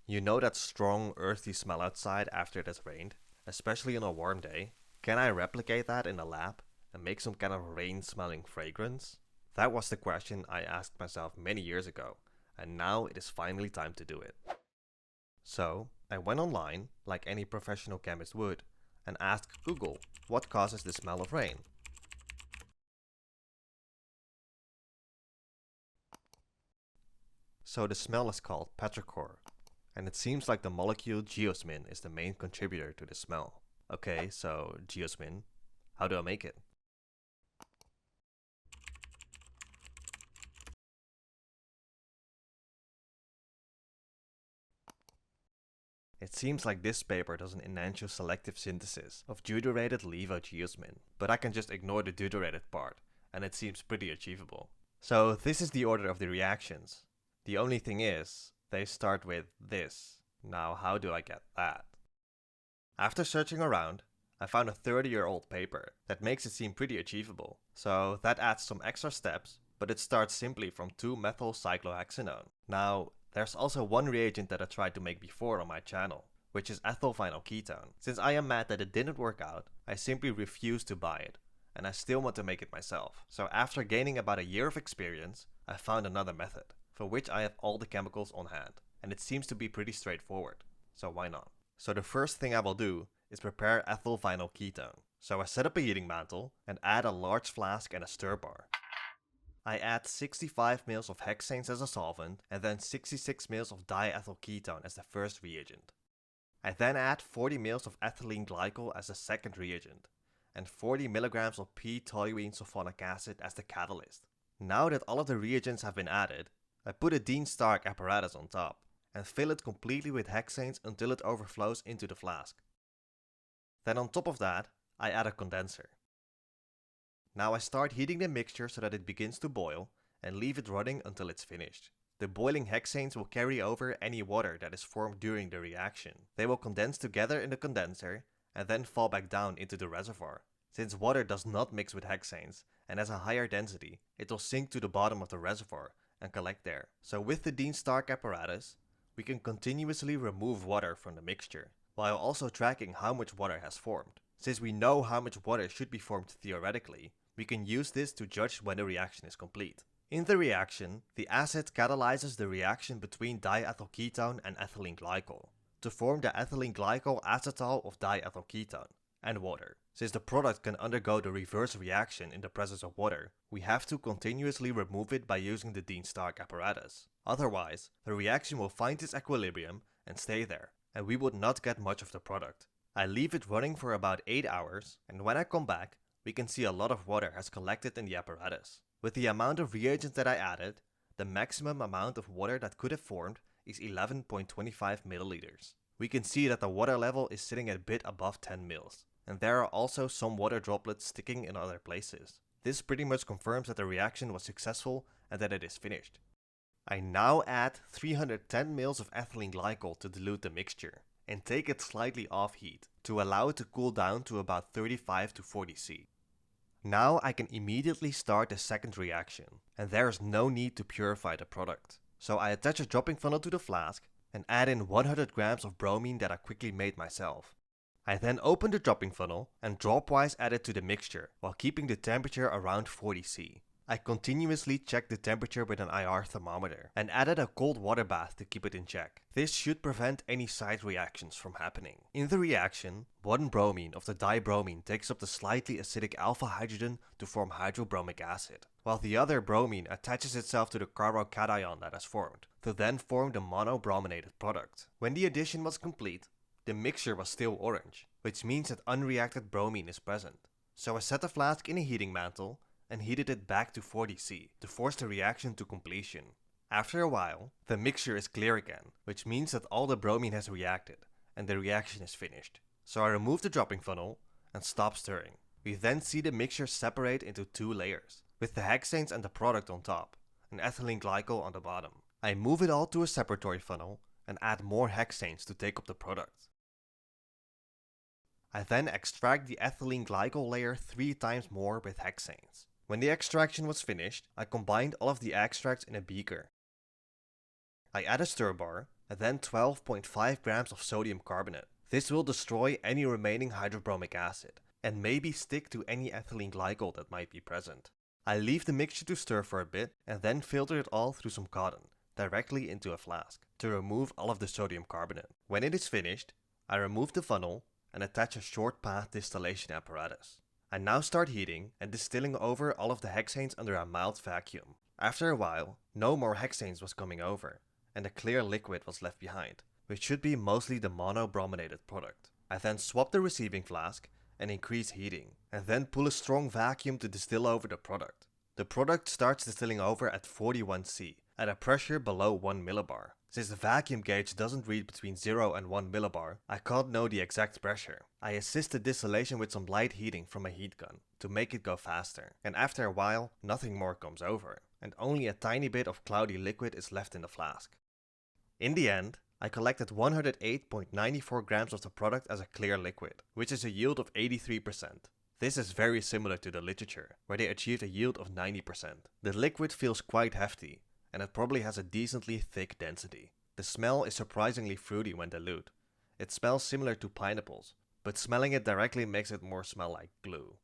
You know that strong earthy smell outside after it has rained, especially on a warm day? Can I replicate that in the lab and make some kind of rain smelling fragrance? That was the question I asked myself many years ago, and now it is finally time to do it. So, I went online, like any professional chemist would, and asked Google, what causes the smell of rain? So the smell is called petrichor, and it seems like the molecule geosmin is the main contributor to the smell. Okay, so geosmin, how do I make it? It seems like this paper does an enantioselective selective synthesis of deuterated levogeosmin, but I can just ignore the deuterated part, and it seems pretty achievable. So this is the order of the reactions. The only thing is, they start with this. Now how do I get that? After searching around, I found a 30-year-old paper that makes it seem pretty achievable. So that adds some extra steps, but it starts simply from 2-methylcyclohexanone. Now, there's also one reagent that I tried to make before on my channel, which is ethylvinyl ketone. Since I am mad that it didn't work out, I simply refused to buy it, and I still want to make it myself. So after gaining about a year of experience, I found another method, for which I have all the chemicals on hand, and it seems to be pretty straightforward. So why not? So the first thing I will do is prepare ethylvinyl ketone. So I set up a heating mantle and add a large flask and a stir bar. I add 65 ml of hexanes as a solvent and then 66 ml of diethyl ketone as the first reagent. I then add 40 ml of ethylene glycol as the second reagent and 40 mg of p-toluene sulfonic acid as the catalyst. Now that all of the reagents have been added, I put a Dean Stark apparatus on top and fill it completely with hexanes until it overflows into the flask. Then on top of that, I add a condenser. Now I start heating the mixture so that it begins to boil and leave it running until it's finished. The boiling hexanes will carry over any water that is formed during the reaction. They will condense together in the condenser and then fall back down into the reservoir. Since water does not mix with hexanes and has a higher density, it will sink to the bottom of the reservoir and collect there. So with the Dean Stark apparatus, we can continuously remove water from the mixture, while also tracking how much water has formed. Since we know how much water should be formed theoretically, we can use this to judge when the reaction is complete. In the reaction, the acid catalyzes the reaction between diethyl ketone and ethylene glycol to form the ethylene glycol acetal of diethyl ketone and water. Since the product can undergo the reverse reaction in the presence of water, we have to continuously remove it by using the Dean Stark apparatus. Otherwise, the reaction will find its equilibrium and stay there, and we would not get much of the product. I leave it running for about 8 hours, and when I come back, we can see a lot of water has collected in the apparatus. With the amount of reagents that I added, the maximum amount of water that could have formed is 11.25 milliliters. We can see that the water level is sitting a bit above 10 mils, and there are also some water droplets sticking in other places. This pretty much confirms that the reaction was successful and that it is finished. I now add 310 ml of ethylene glycol to dilute the mixture and take it slightly off heat to allow it to cool down to about 35 to 40 C. Now I can immediately start the second reaction, and there is no need to purify the product. So I attach a dropping funnel to the flask and add in 100 grams of bromine that I quickly made myself. I then open the dropping funnel and dropwise add it to the mixture while keeping the temperature around 40 C. I continuously check the temperature with an IR thermometer and added a cold water bath to keep it in check. This should prevent any side reactions from happening. In the reaction, one bromine of the dibromine takes up the slightly acidic alpha hydrogen to form hydrobromic acid, while the other bromine attaches itself to the carbocation that has formed, to then form the monobrominated product. When the addition was complete, the mixture was still orange, which means that unreacted bromine is present. So I set the flask in a heating mantle and heated it back to 40 C to force the reaction to completion. After a while, the mixture is clear again, which means that all the bromine has reacted and the reaction is finished. So I remove the dropping funnel and stop stirring. We then see the mixture separate into two layers, with the hexanes and the product on top, and ethylene glycol on the bottom. I move it all to a separatory funnel and add more hexanes to take up the product. I then extract the ethylene glycol layer 3 times more with hexanes. When the extraction was finished, I combined all of the extracts in a beaker. I add a stir bar and then 12.5 grams of sodium carbonate. This will destroy any remaining hydrobromic acid, and maybe stick to any ethylene glycol that might be present. I leave the mixture to stir for a bit, and then filter it all through some cotton, directly into a flask, to remove all of the sodium carbonate. When it is finished, I remove the funnel and attach a short path distillation apparatus. I now start heating and distilling over all of the hexanes under a mild vacuum. After a while, no more hexanes was coming over, and a clear liquid was left behind, which should be mostly the monobrominated product. I then swap the receiving flask and increase heating, and then pull a strong vacuum to distill over the product. The product starts distilling over at 41 C, at a pressure below 1 millibar. Since the vacuum gauge doesn't read between 0 and 1 millibar, I can't know the exact pressure. I assist the distillation with some light heating from a heat gun to make it go faster, and after a while, nothing more comes over, and only a tiny bit of cloudy liquid is left in the flask. In the end, I collected 108.94 grams of the product as a clear liquid, which is a yield of 83%. This is very similar to the literature, where they achieved a yield of 90%. The liquid feels quite hefty, and it probably has a decently thick density. The smell is surprisingly fruity when dilute. It smells similar to pineapples, but smelling it directly makes it more smell like glue.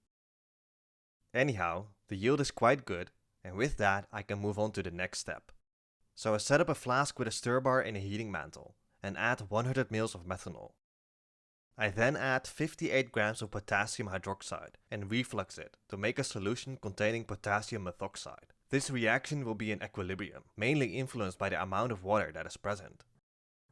Anyhow, the yield is quite good, and with that I can move on to the next step. So I set up a flask with a stir bar and a heating mantle, and add 100 ml of methanol. I then add 58 grams of potassium hydroxide and reflux it to make a solution containing potassium methoxide. This reaction will be in equilibrium, mainly influenced by the amount of water that is present.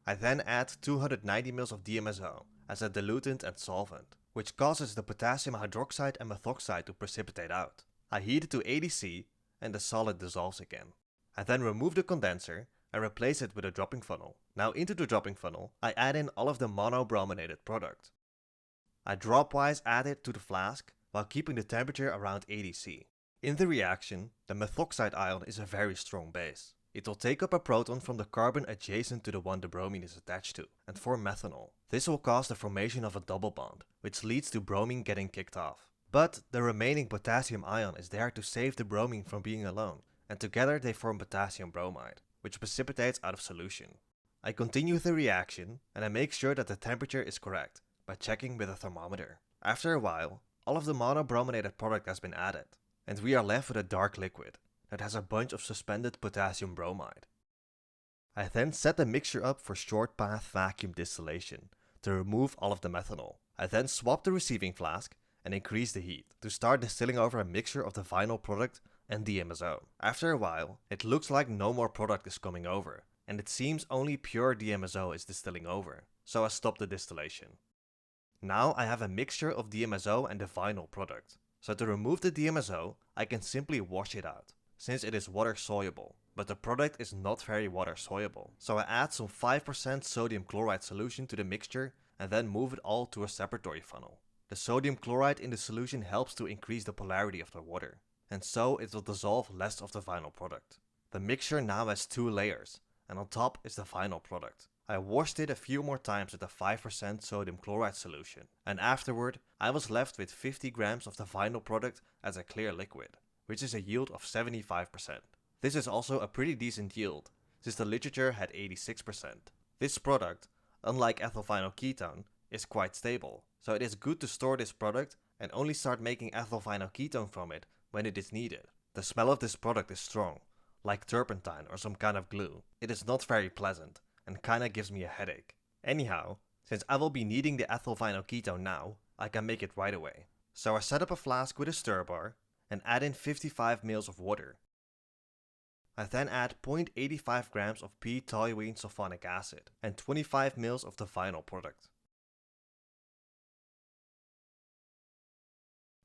I then add 290 ml of DMSO as a diluent and solvent, which causes the potassium hydroxide and methoxide to precipitate out. I heat it to 80 C and the solid dissolves again. I then remove the condenser and replace it with a dropping funnel. Now into the dropping funnel, I add in all of the monobrominated product. I dropwise add it to the flask while keeping the temperature around 80 C. In the reaction, the methoxide ion is a very strong base. It will take up a proton from the carbon adjacent to the one the bromine is attached to and form methanol. This will cause the formation of a double bond, which leads to bromine getting kicked off. But the remaining potassium ion is there to save the bromine from being alone, and together they form potassium bromide, which precipitates out of solution. I continue the reaction and I make sure that the temperature is correct by checking with a thermometer. After a while, all of the monobrominated product has been added, and we are left with a dark liquid that has a bunch of suspended potassium bromide. I then set the mixture up for short path vacuum distillation to remove all of the methanol. I then swap the receiving flask and increase the heat to start distilling over a mixture of the final product and DMSO. After a while, it looks like no more product is coming over, and it seems only pure DMSO is distilling over, so I stop the distillation. Now I have a mixture of DMSO and the final product, so to remove the DMSO, I can simply wash it out, since it is water soluble, but the product is not very water soluble, so I add some 5% sodium chloride solution to the mixture and then move it all to a separatory funnel. The sodium chloride in the solution helps to increase the polarity of the water, and so it will dissolve less of the final product. The mixture now has 2 layers, and on top is the final product. I washed it a few more times with a 5% sodium chloride solution, and afterward I was left with 50 grams of the final product as a clear liquid, which is a yield of 75%. This is also a pretty decent yield, since the literature had 86%. This product, unlike ethyl vinyl ketone, is quite stable, so it is good to store this product and only start making ethyl vinyl ketone from it when it is needed. The smell of this product is strong, like turpentine or some kind of glue. It is not very pleasant and kinda gives me a headache. Anyhow, since I will be needing the ethyl vinyl ketone now, I can make it right away. So I set up a flask with a stir bar and add in 55 ml of water. I then add 0.85 grams of p-toluene sulfonic acid and 25 ml of the final product.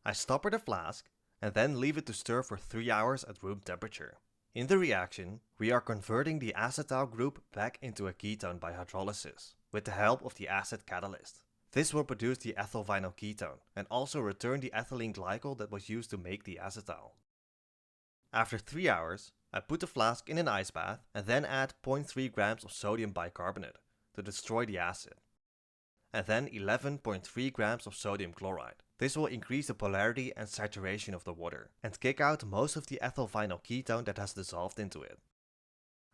I stopper the flask and then leave it to stir for 3 hours at room temperature. In the reaction, we are converting the acetyl group back into a ketone by hydrolysis, with the help of the acid catalyst. This will produce the ethyl vinyl ketone and also return the ethylene glycol that was used to make the acetal. After 3 hours, I put the flask in an ice bath and then add 0.3 grams of sodium bicarbonate to destroy the acid, and then 11.3 grams of sodium chloride. This will increase the polarity and saturation of the water and kick out most of the ethyl vinyl ketone that has dissolved into it.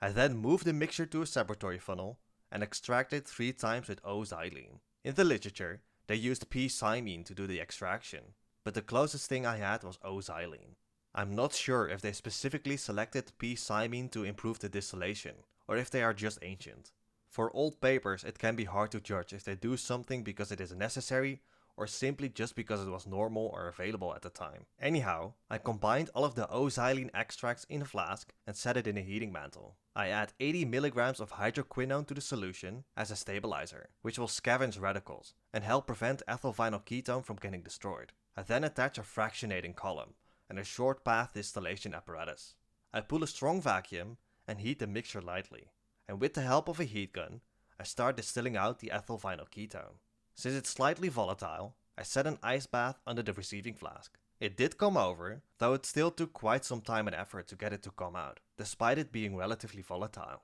I then move the mixture to a separatory funnel and extract it 3 times with O-xylene. In the literature, they used p-cymene to do the extraction, but the closest thing I had was O-xylene. I'm not sure if they specifically selected p-cymene to improve the distillation, or if they are just ancient. For old papers, it can be hard to judge if they do something because it is necessary or simply just because it was normal or available at the time. Anyhow, I combined all of the O-xylene extracts in a flask and set it in a heating mantle. I add 80 mg of hydroquinone to the solution as a stabilizer, which will scavenge radicals and help prevent ethyl vinyl ketone from getting destroyed. I then attach a fractionating column and a short path distillation apparatus. I pull a strong vacuum and heat the mixture lightly, and with the help of a heat gun, I start distilling out the ethyl vinyl ketone. Since it's slightly volatile, I set an ice bath under the receiving flask. It did come over, though it still took quite some time and effort to get it to come out, despite it being relatively volatile.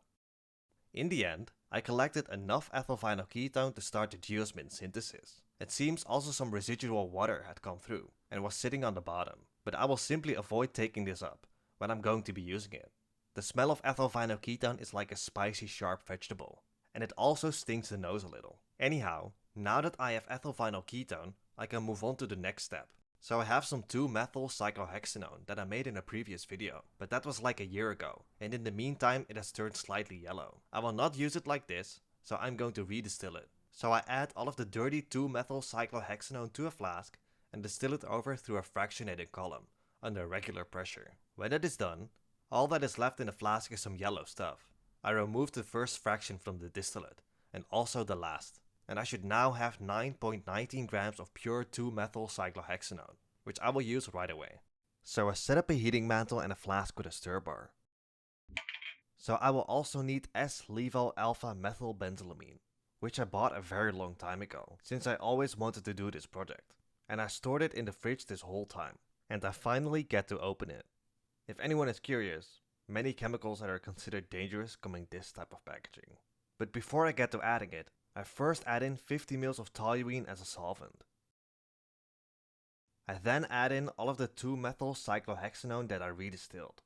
In the end, I collected enough ethyl vinyl ketone to start the geosmin synthesis. It seems also some residual water had come through and was sitting on the bottom, but I will simply avoid taking this up when I'm going to be using it. The smell of ethyl vinyl ketone is like a spicy sharp vegetable, and it also stings the nose a little. Anyhow, now that I have ethyl vinyl ketone, I can move on to the next step. So I have some 2-methyl cyclohexanone that I made in a previous video, but that was like a year ago, and in the meantime it has turned slightly yellow. I will not use it like this, so I'm going to redistill it. So I add all of the dirty 2-methyl cyclohexanone to a flask and distill it over through a fractionated column under regular pressure. When it is done, all that is left in the flask is some yellow stuff. I remove the first fraction from the distillate, and also the last, and I should now have 9.19 grams of pure 2-methyl cyclohexanone, which I will use right away. So I set up a heating mantle and a flask with a stir bar. So I will also need S-levo alpha methylbenzylamine, which I bought a very long time ago, since I always wanted to do this project. And I stored it in the fridge this whole time, and I finally get to open it. If anyone is curious, many chemicals that are considered dangerous come in this type of packaging. But before I get to adding it, I first add in 50 ml of toluene as a solvent. I then add in all of the 2-methyl cyclohexanone that I redistilled,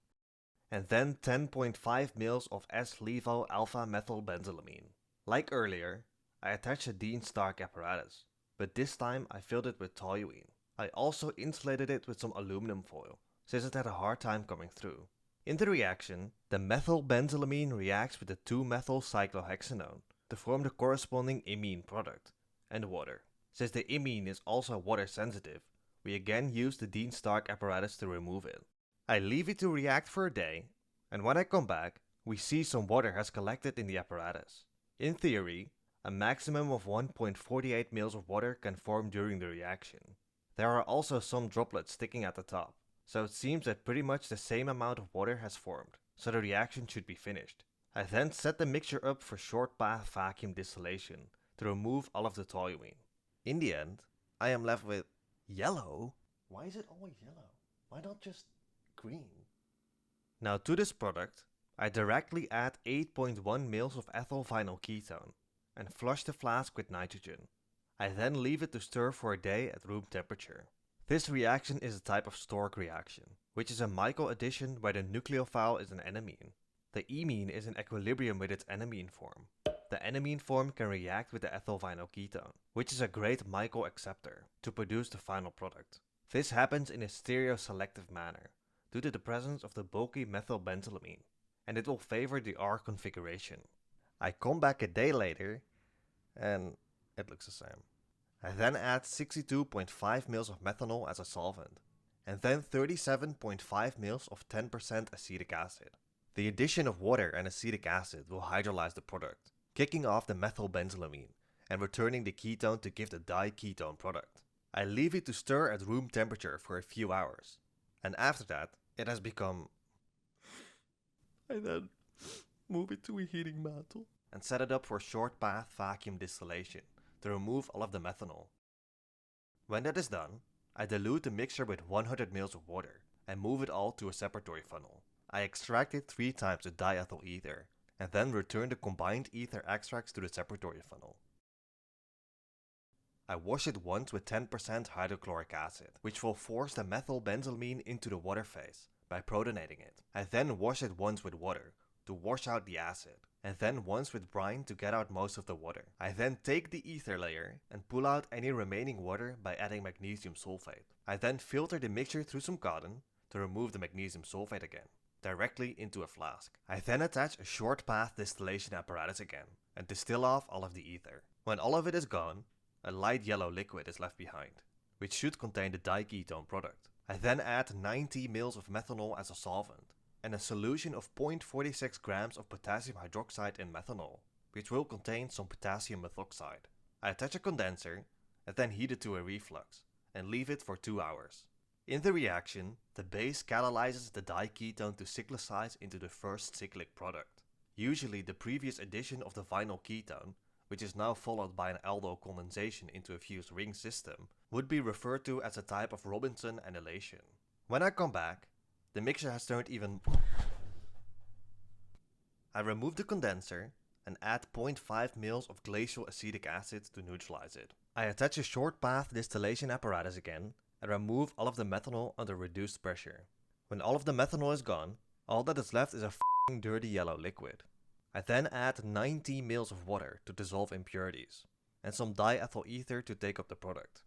and then 10.5 ml of S-levo alpha methylbenzylamine. Like earlier, I attached a Dean Stark apparatus, but this time I filled it with toluene. I also insulated it with some aluminum foil, since it had a hard time coming through. In the reaction, the methylbenzylamine reacts with the 2-methyl cyclohexanone to form the corresponding imine product, and water. Since the imine is also water sensitive, we again use the Dean Stark apparatus to remove it. I leave it to react for a day, and when I come back, we see some water has collected in the apparatus. In theory, a maximum of 1.48 ml of water can form during the reaction. There are also some droplets sticking at the top, so it seems that pretty much the same amount of water has formed, so the reaction should be finished. I then set the mixture up for short path vacuum distillation to remove all of the toluene. In the end, I am left with yellow. Why is it always yellow? Why not just green? Now to this product, I directly add 8.1 ml of ethyl vinyl ketone and flush the flask with nitrogen. I then leave it to stir for a day at room temperature. This reaction is a type of Stork reaction, which is a Michael addition where the nucleophile is an enamine. The imine is in equilibrium with its enamine form. The enamine form can react with the ethyl vinyl ketone, which is a great Michael acceptor, to produce the final product. This happens in a stereoselective manner, due to the presence of the bulky methylbenzylamine, and it will favor the R configuration. I come back a day later, and it looks the same. I then add 62.5 ml of methanol as a solvent, and then 37.5 ml of 10% acetic acid. The addition of water and acetic acid will hydrolyze the product, kicking off the methylbenzylamine and returning the ketone to give the diketone product. I leave it to stir at room temperature for a few hours, and after that it has become... I then move it to a heating mantle and set it up for short path vacuum distillation to remove all of the methanol. When that is done, I dilute the mixture with 100 ml of water and move it all to a separatory funnel. I extract it 3 times with diethyl ether and then return the combined ether extracts to the separatory funnel. I wash it once with 10% hydrochloric acid, which will force the methylbenzylamine into the water phase by protonating it. I then wash it once with water to wash out the acid. and then once with brine to get out most of the water. I then take the ether layer and pull out any remaining water by adding magnesium sulfate. I then filter the mixture through some cotton to remove the magnesium sulfate again, directly into a flask. I then attach a short path distillation apparatus again and distill off all of the ether. When all of it is gone, a light yellow liquid is left behind, which should contain the diketone product. I then add 90 ml of methanol as a solvent and a solution of 0.46 grams of potassium hydroxide in methanol, which will contain some potassium methoxide. I attach a condenser and then heat it to a reflux and leave it for 2 hours. In the reaction, the base catalyzes the diketone to cyclicize into the first cyclic product. Usually the previous addition of the vinyl ketone, which is now followed by an aldol condensation into a fused ring system, would be referred to as a type of Robinson annihilation. When I come back, the mixture has turned even. I remove the condenser and add 0.5 ml of glacial acetic acid to neutralize it. I attach a short path distillation apparatus again and remove all of the methanol under reduced pressure. When all of the methanol is gone, all that is left is a f***ing dirty yellow liquid. I then add 90 ml of water to dissolve impurities and some diethyl ether to take up the product.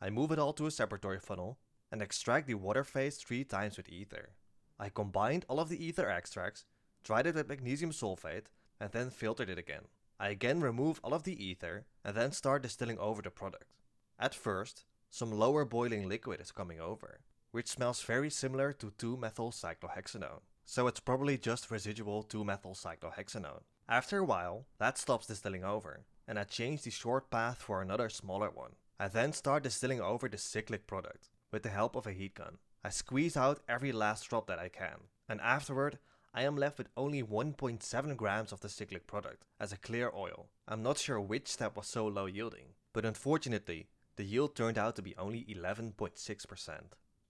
I move it all to a separatory funnel and extract the water phase 3 times with ether. I combined all of the ether extracts, dried it with magnesium sulfate, and then filtered it again. I again remove all of the ether and then start distilling over the product. At first, some lower boiling liquid is coming over, which smells very similar to 2-methyl-cyclohexanone. So it's probably just residual 2-methyl-cyclohexanone. After a while, that stops distilling over, and I change the short path for another smaller one. I then start distilling over the cyclic product with the help of a heat gun. I squeeze out every last drop that I can, and afterward I am left with only 1.7 grams of the cyclic product as a clear oil. I'm not sure which step was so low yielding, but unfortunately the yield turned out to be only 11.6%.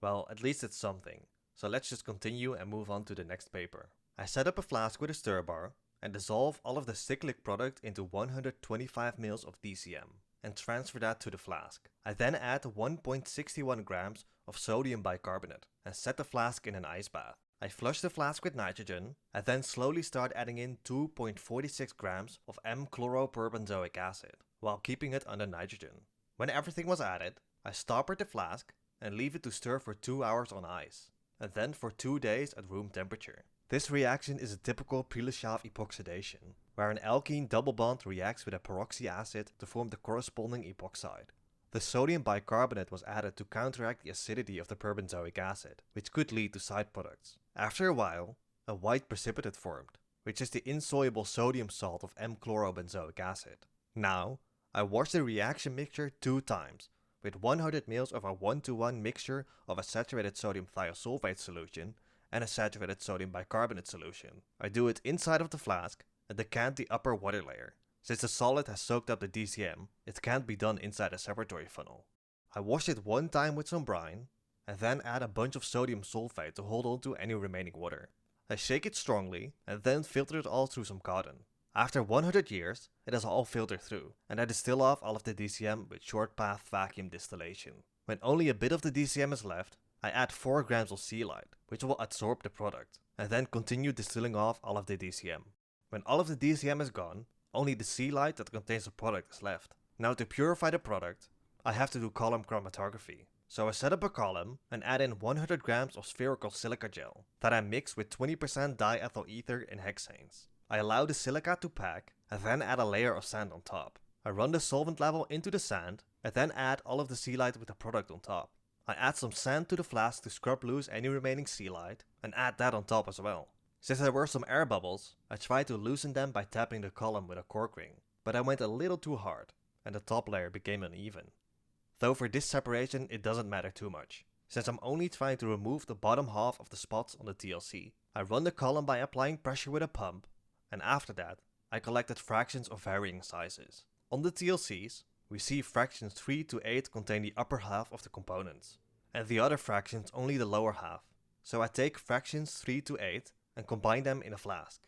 Well, at least it's something. So let's just continue and move on to the next paper. I set up a flask with a stir bar and dissolve all of the cyclic product into 125 ml of DCM and transfer that to the flask. I then add 1.61 grams of sodium bicarbonate and set the flask in an ice bath. I flush the flask with nitrogen and then slowly start adding in 2.46 grams of M-chloroperbenzoic acid while keeping it under nitrogen. When everything was added, I stoppered the flask and leave it to stir for 2 hours on ice, and then for 2 days at room temperature. This reaction is a typical Prilashov epoxidation, where an alkene double bond reacts with a peroxy acid to form the corresponding epoxide. The sodium bicarbonate was added to counteract the acidity of the perbenzoic acid, which could lead to side products. After a while, a white precipitate formed, which is the insoluble sodium salt of M-chlorobenzoic acid. Now, I wash the reaction mixture 2 times, with 100 ml of a 1:1 mixture of a saturated sodium thiosulfate solution and a saturated sodium bicarbonate solution. I do it inside of the flask and decant the upper water layer. Since the solid has soaked up the DCM, it can't be done inside a separatory funnel. I wash it 1 time with some brine and then add a bunch of sodium sulfate to hold on to any remaining water. I shake it strongly and then filter it all through some cotton. After 100 years, it is all filtered through, and I distill off all of the DCM with short path vacuum distillation. When only a bit of the DCM is left, I add 4 grams of sealite, which will absorb the product, and then continue distilling off all of the DCM. When all of the DCM is gone, only the sealite that contains the product is left. Now to purify the product, I have to do column chromatography. So I set up a column and add in 100 grams of spherical silica gel that I mix with 20% diethyl ether in hexanes. I allow the silica to pack and then add a layer of sand on top. I run the solvent level into the sand and then add all of the sealite with the product on top. I add some sand to the flask to scrub loose any remaining sealite and add that on top as well. Since there were some air bubbles, I tried to loosen them by tapping the column with a cork ring, but I went a little too hard and the top layer became uneven. Though for this separation it doesn't matter too much, since I'm only trying to remove the bottom half of the spots on the TLC. I run the column by applying pressure with a pump, and after that, I collected fractions of varying sizes. On the TLCs, we see fractions 3 to 8 contain the upper half of the components, and the other fractions only the lower half. So I take fractions 3 to 8 and combine them in a flask.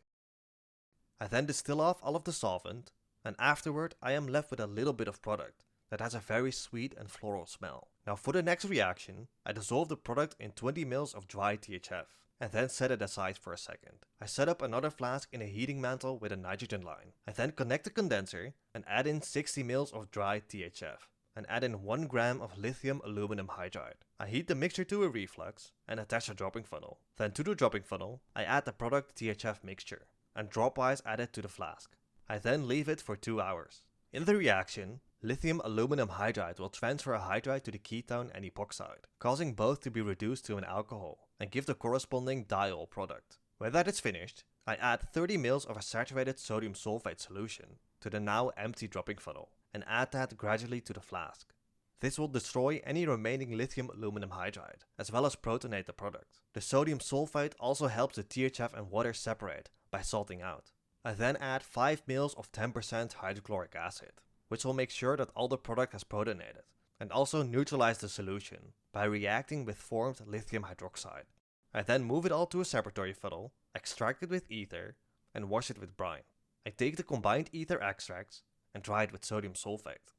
I then distill off all of the solvent, and afterward I am left with a little bit of product that has a very sweet and floral smell. Now for the next reaction, I dissolve the product in 20 ml of dry THF and then set it aside for a second. I set up another flask in a heating mantle with a nitrogen line. I then connect the condenser and add in 60 ml of dry THF and add in 1 gram of lithium aluminum hydride. I heat the mixture to a reflux and attach a dropping funnel. Then to the dropping funnel, I add the product THF mixture and dropwise add it to the flask. I then leave it for 2 hours. In the reaction, lithium aluminum hydride will transfer a hydride to the ketone and epoxide, causing both to be reduced to an alcohol and give the corresponding diol product. When that is finished, I add 30 ml of a saturated sodium sulfate solution to the now empty dropping funnel and add that gradually to the flask. This will destroy any remaining lithium aluminum hydride, as well as protonate the product. The sodium sulfate also helps the THF and water separate by salting out. I then add 5 ml of 10% hydrochloric acid, which will make sure that all the product has protonated, and also neutralize the solution by reacting with formed lithium hydroxide. I then move it all to a separatory funnel, extract it with ether, and wash it with brine. I take the combined ether extracts and dry it with sodium sulfate.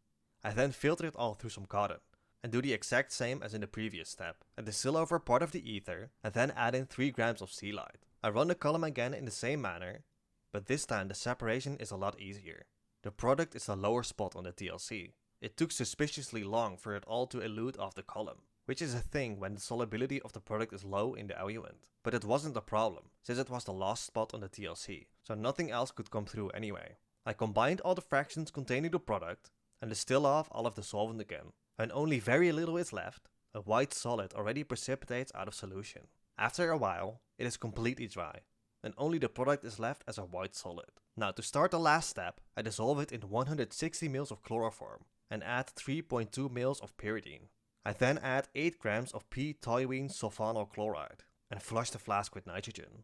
I then filter it all through some cotton, and do the exact same as in the previous step. I distill over part of the ether, and then add in 3 grams of sea light. I run the column again in the same manner, but this time the separation is a lot easier. The product is the lower spot on the TLC. It took suspiciously long for it all to elute off the column, which is a thing when the solubility of the product is low in the eluent. But it wasn't a problem, since it was the last spot on the TLC, so nothing else could come through anyway. I combined all the fractions containing the product and distill off all of the solvent again. When only very little is left, a white solid already precipitates out of solution. After a while, it is completely dry, and only the product is left as a white solid. Now to start the last step, I dissolve it in 160 ml of chloroform and add 3.2 ml of pyridine. I then add 8 grams of p-toluene sulfonyl chloride and flush the flask with nitrogen.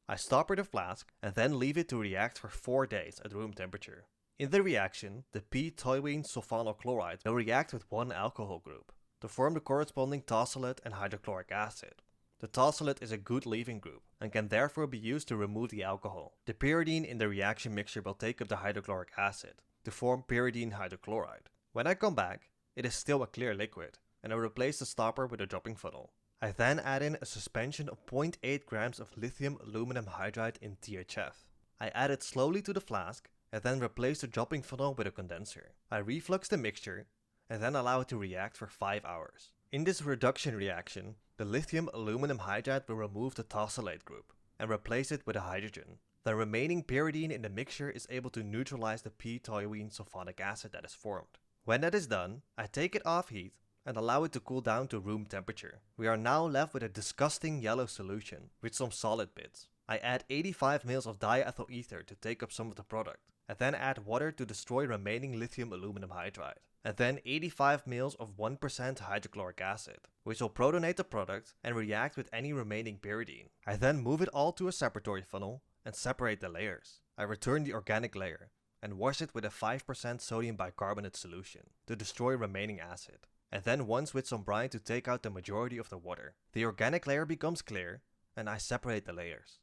I stopper the flask and then leave it to react for 4 days at room temperature. In the reaction, the p-toluene sulfonyl chloride will react with one alcohol group to form the corresponding tosylate and hydrochloric acid. The tosylate is a good leaving group and can therefore be used to remove the alcohol. The pyridine in the reaction mixture will take up the hydrochloric acid to form pyridine hydrochloride. When I come back, it is still a clear liquid, and I replace the stopper with a dropping funnel. I then add in a suspension of 0.8 grams of lithium aluminum hydride in THF. I add it slowly to the flask and then replace the dropping funnel with a condenser. I reflux the mixture and then allow it to react for 5 hours. In this reduction reaction, the lithium aluminum hydride will remove the tosylate group and replace it with a hydrogen. The remaining pyridine in the mixture is able to neutralize the p-toluene sulfonic acid that is formed. When that is done, I take it off heat and allow it to cool down to room temperature. We are now left with a disgusting yellow solution with some solid bits. I add 85 ml of diethyl ether to take up some of the product, and then add water to destroy remaining lithium aluminum hydride, and then 85 ml of 1% hydrochloric acid, which will protonate the product and react with any remaining pyridine. I then move it all to a separatory funnel and separate the layers. I return the organic layer and wash it with a 5% sodium bicarbonate solution to destroy remaining acid, and then once with some brine to take out the majority of the water. The organic layer becomes clear and I separate the layers.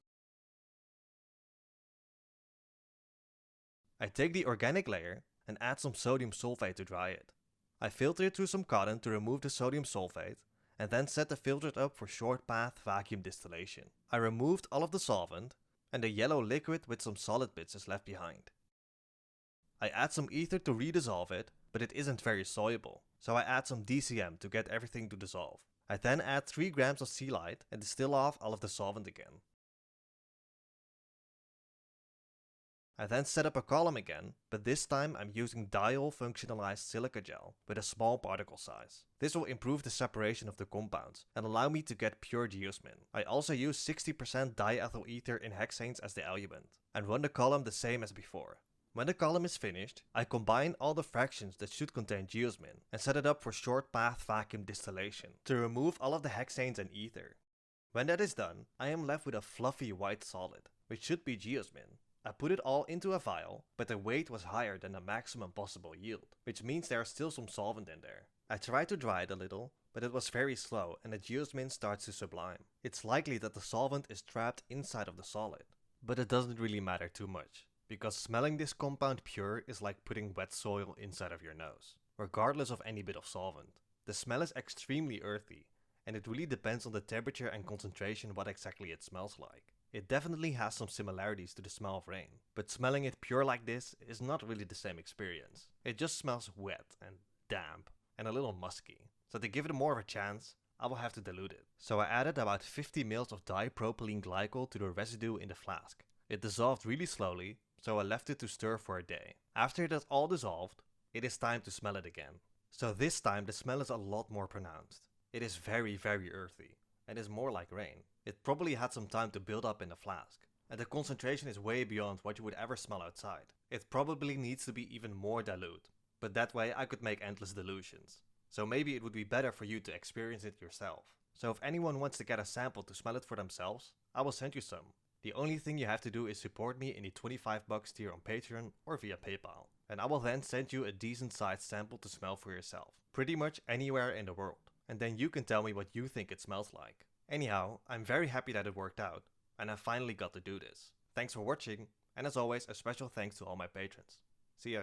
I take the organic layer and add some sodium sulfate to dry it. I filter it through some cotton to remove the sodium sulfate and then set the filters up for short path vacuum distillation. I removed all of the solvent and the yellow liquid with some solid bits is left behind. I add some ether to redissolve it, but it isn't very soluble, so I add some DCM to get everything to dissolve. I then add 3 grams of sea light and distill off all of the solvent again. I then set up a column again, but this time I'm using diol functionalized silica gel with a small particle size. This will improve the separation of the compounds and allow me to get pure geosmin. I also use 60% diethyl ether in hexanes as the eluent and run the column the same as before. When the column is finished, I combine all the fractions that should contain geosmin and set it up for short path vacuum distillation to remove all of the hexanes and ether. When that is done, I am left with a fluffy white solid, which should be geosmin. I put it all into a vial, but the weight was higher than the maximum possible yield, which means there is still some solvent in there. I tried to dry it a little, but it was very slow and the geosmin starts to sublime. It's likely that the solvent is trapped inside of the solid, but it doesn't really matter too much, because smelling this compound pure is like putting wet soil inside of your nose, regardless of any bit of solvent. The smell is extremely earthy, and it really depends on the temperature and concentration what exactly it smells like. It definitely has some similarities to the smell of rain, but smelling it pure like this is not really the same experience. It just smells wet and damp and a little musky. So to give it more of a chance, I will have to dilute it. So I added about 50 ml of dipropylene glycol to the residue in the flask. It dissolved really slowly, so I left it to stir for a day. After it has all dissolved, it is time to smell it again. So this time the smell is a lot more pronounced. It is very earthy and is more like rain. It probably had some time to build up in the flask, and the concentration is way beyond what you would ever smell outside. It probably needs to be even more dilute, but that way I could make endless dilutions. So maybe it would be better for you to experience it yourself. So if anyone wants to get a sample to smell it for themselves, I will send you some. The only thing you have to do is support me in the $25 tier on Patreon or via PayPal. And I will then send you a decent sized sample to smell for yourself. Pretty much anywhere in the world. And then you can tell me what you think it smells like. Anyhow, I'm very happy that it worked out. And I finally got to do this. Thanks for watching. And as always, a special thanks to all my patrons. See ya.